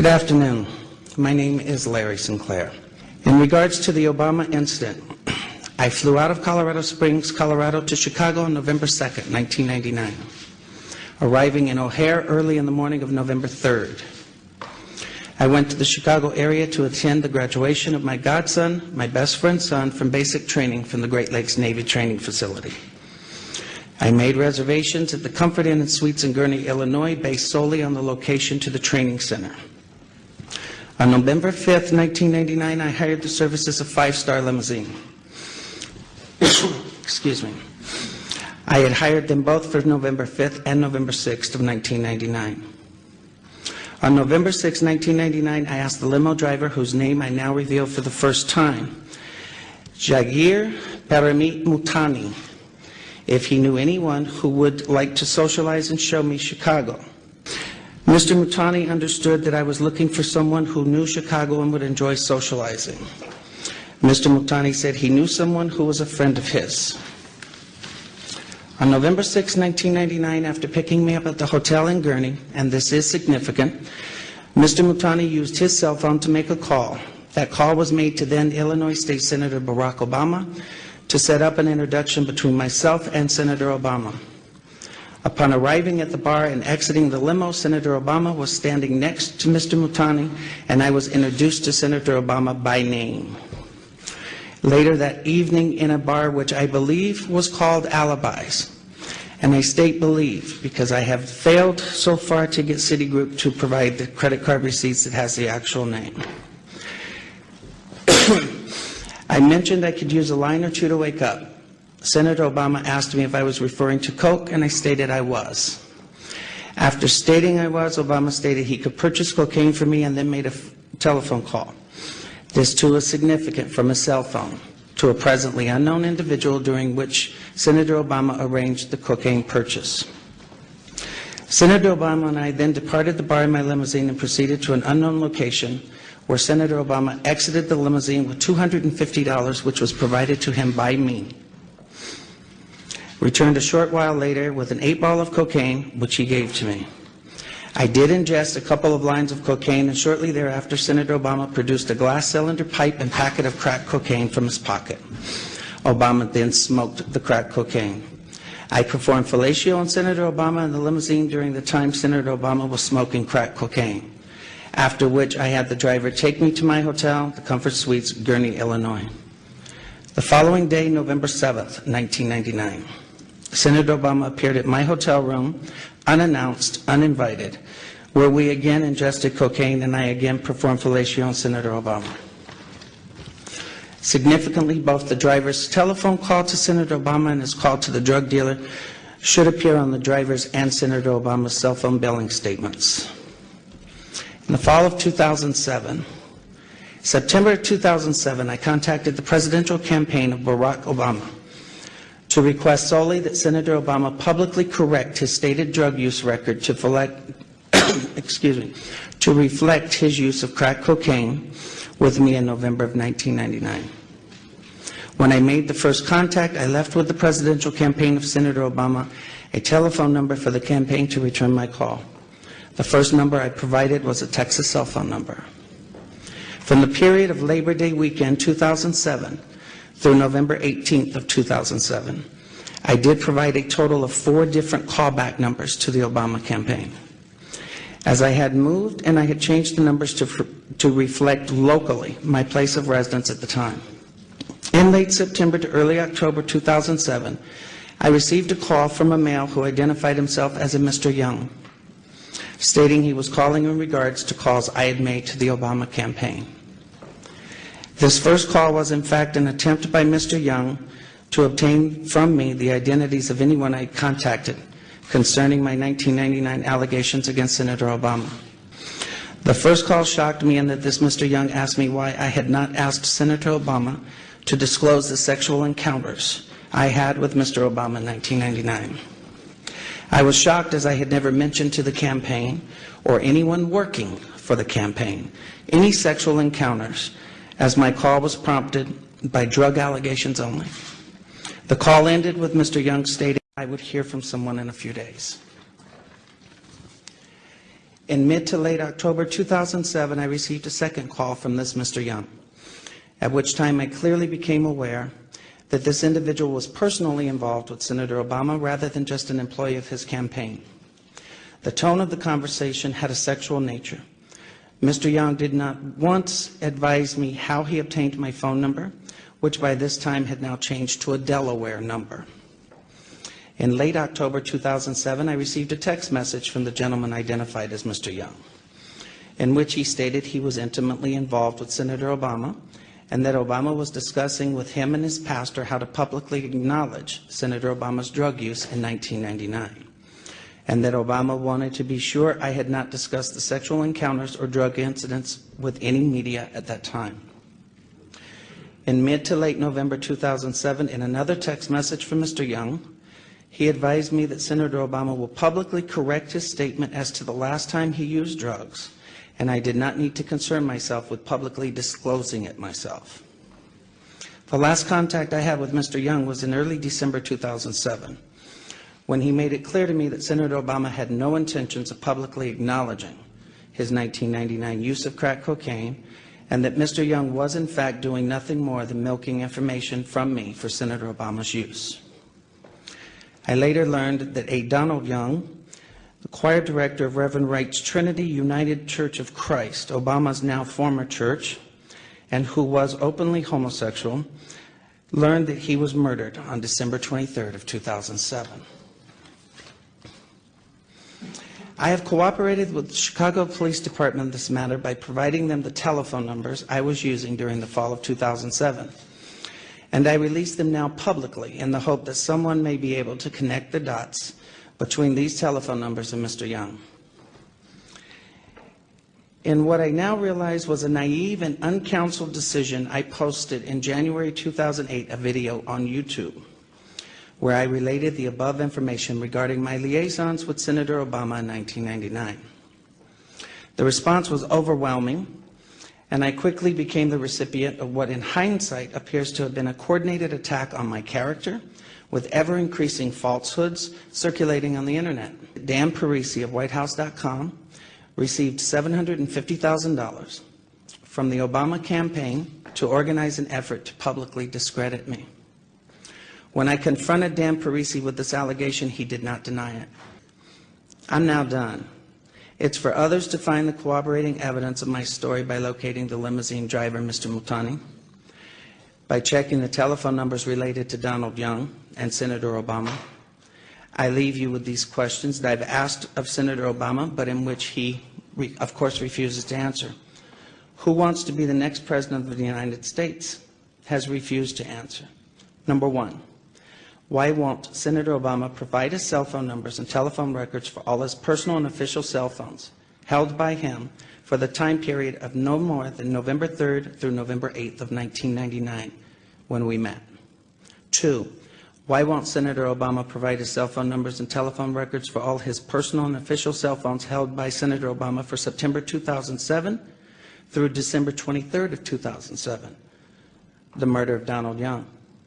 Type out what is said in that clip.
Good afternoon. My name is Larry Sinclair. In regards to the Obama incident, I flew out of Colorado Springs, Colorado to Chicago on November 2nd, 1999, arriving in O'Hare early in the morning of November 3rd. I went to the Chicago area to attend the graduation of my godson, my best friend's son, from basic training from the Great Lakes Navy Training Facility. I made reservations at the Comfort Inn and Suites in Gurnee, Illinois, based solely on the location to the training center. On November 5th, 1999, I hired the services of Five-Star Limousine. Excuse me. I had hired them both for November 5th and November 6th of 1999. On November 6, 1999, I asked the limo driver, whose name I now reveal for the first time, Jagir Paramit Mutani, if he knew anyone who would like to socialize and show me Chicago. Mr. Mutani understood that I was looking for someone who knew Chicago and would enjoy socializing. Mr. Mutani said he knew someone who was a friend of his. On November 6, 1999, after picking me up at the hotel in Gurnee, and this is significant, Mr. Mutani used his cell phone to make a call. That call was made to then Illinois State Senator Barack Obama to set up an introduction between myself and Senator Obama. Upon arriving at the bar and exiting the limo, Senator Obama was standing next to Mr. Mutani, and I was introduced to Senator Obama by name. Later that evening in a bar which I believe was called Alibis, and I state believe because I have failed so far to get Citigroup to provide the credit card receipts that has the actual name. I mentioned I could use a line or two to wake up. Senator Obama asked me if I was referring to Coke, and I stated I was. After stating I was, Obama stated he could purchase cocaine for me and then made a telephone call. This too is significant, from a cell phone to a presently unknown individual, during which Senator Obama arranged the cocaine purchase. Senator Obama and I then departed the bar in my limousine and proceeded to an unknown location where Senator Obama exited the limousine with $250, which was provided to him by me. Returned a short while later with an 8-ball of cocaine, which he gave to me. I did ingest a couple of lines of cocaine, and shortly thereafter, Senator Obama produced a glass cylinder pipe and packet of crack cocaine from his pocket. Obama then smoked the crack cocaine. I performed fellatio on Senator Obama in the limousine during the time Senator Obama was smoking crack cocaine, after which I had the driver take me to my hotel, the Comfort Suites, Gurnee, Illinois. The following day, November 7th, 1999, Senator Obama appeared at my hotel room, unannounced, uninvited, where we again ingested cocaine, and I again performed fellatio on Senator Obama. Significantly, both the driver's telephone call to Senator Obama and his call to the drug dealer should appear on the driver's and Senator Obama's cell phone billing statements. In the fall of 2007, September 2007, I contacted the presidential campaign of Barack Obama to request solely that Senator Obama publicly correct his stated drug use record to reflect his use of crack cocaine with me in November of 1999. When I made the first contact, I left with the presidential campaign of Senator Obama a telephone number for the campaign to return my call. The first number I provided was a Texas cell phone number. From the period of Labor Day weekend 2007 through November 18th of 2007, I did provide a total of 4 different callback numbers to the Obama campaign. As I had moved and I had changed the numbers to reflect locally my place of residence at the time. In late September to early October 2007, I received a call from a male who identified himself as a Mr. Young, stating he was calling in regards to calls I had made to the Obama campaign. This first call was in fact an attempt by Mr. Young to obtain from me the identities of anyone I contacted concerning my 1999 allegations against Senator Obama. The first call shocked me in that this Mr. Young asked me why I had not asked Senator Obama to disclose the sexual encounters I had with Mr. Obama in 1999. I was shocked, as I had never mentioned to the campaign or anyone working for the campaign any sexual encounters, as my call was prompted by drug allegations only. The call ended with Mr. Young stating I would hear from someone in a few days. In mid to late October 2007, I received a second call from this Mr. Young, at which time I clearly became aware that this individual was personally involved with Senator Obama rather than just an employee of his campaign. The tone of the conversation had a sexual nature. Mr. Young did not once advise me how he obtained my phone number, which by this time had now changed to a Delaware number. In late October 2007, I received a text message from the gentleman identified as Mr. Young, in which he stated he was intimately involved with Senator Obama and that Obama was discussing with him and his pastor how to publicly acknowledge Senator Obama's drug use in 1999, and that Obama wanted to be sure I had not discussed the sexual encounters or drug incidents with any media at that time. In mid to late November 2007, in another text message from Mr. Young, he advised me that Senator Obama will publicly correct his statement as to the last time he used drugs, and I did not need to concern myself with publicly disclosing it myself. The last contact I had with Mr. Young was in early December 2007, when he made it clear to me that Senator Obama had no intentions of publicly acknowledging his 1999 use of crack cocaine, and that Mr. Young was in fact doing nothing more than milking information from me for Senator Obama's use. I later learned that A. Donald Young, the choir director of Reverend Wright's Trinity United Church of Christ, Obama's now former church, and who was openly homosexual, learned that he was murdered on December 23rd of 2007. I have cooperated with the Chicago Police Department in this matter by providing them the telephone numbers I was using during the fall of 2007. And I release them now publicly in the hope that someone may be able to connect the dots between these telephone numbers and Mr. Young. In what I now realize was a naive and uncounseled decision, I posted in January 2008 a video on YouTube where I related the above information regarding my liaisons with Senator Obama in 1999. The response was overwhelming, and I quickly became the recipient of what in hindsight appears to have been a coordinated attack on my character, with ever-increasing falsehoods circulating on the internet. Dan Parisi of WhiteHouse.com received $750,000 from the Obama campaign to organize an effort to publicly discredit me. When I confronted Dan Parisi with this allegation, he did not deny it. I'm now done. It's for others to find the corroborating evidence of my story by locating the limousine driver, Mr. Multani, by checking the telephone numbers related to Donald Young and Senator Obama. I leave you with these questions that I've asked of Senator Obama, but in which he, of course, refuses to answer. Who wants to be the next President of the United States? Has refused to answer. Number one, why won't Senator Obama provide his cell phone numbers and telephone records for all his personal and official cell phones held by him for the time period of no more than November 3rd through November 8th of 1999 when we met? Two, why won't Senator Obama provide his cell phone numbers and telephone records for all his personal and official cell phones held by Senator Obama for September 2007 through December 23rd of 2007, the murder of Donald Young?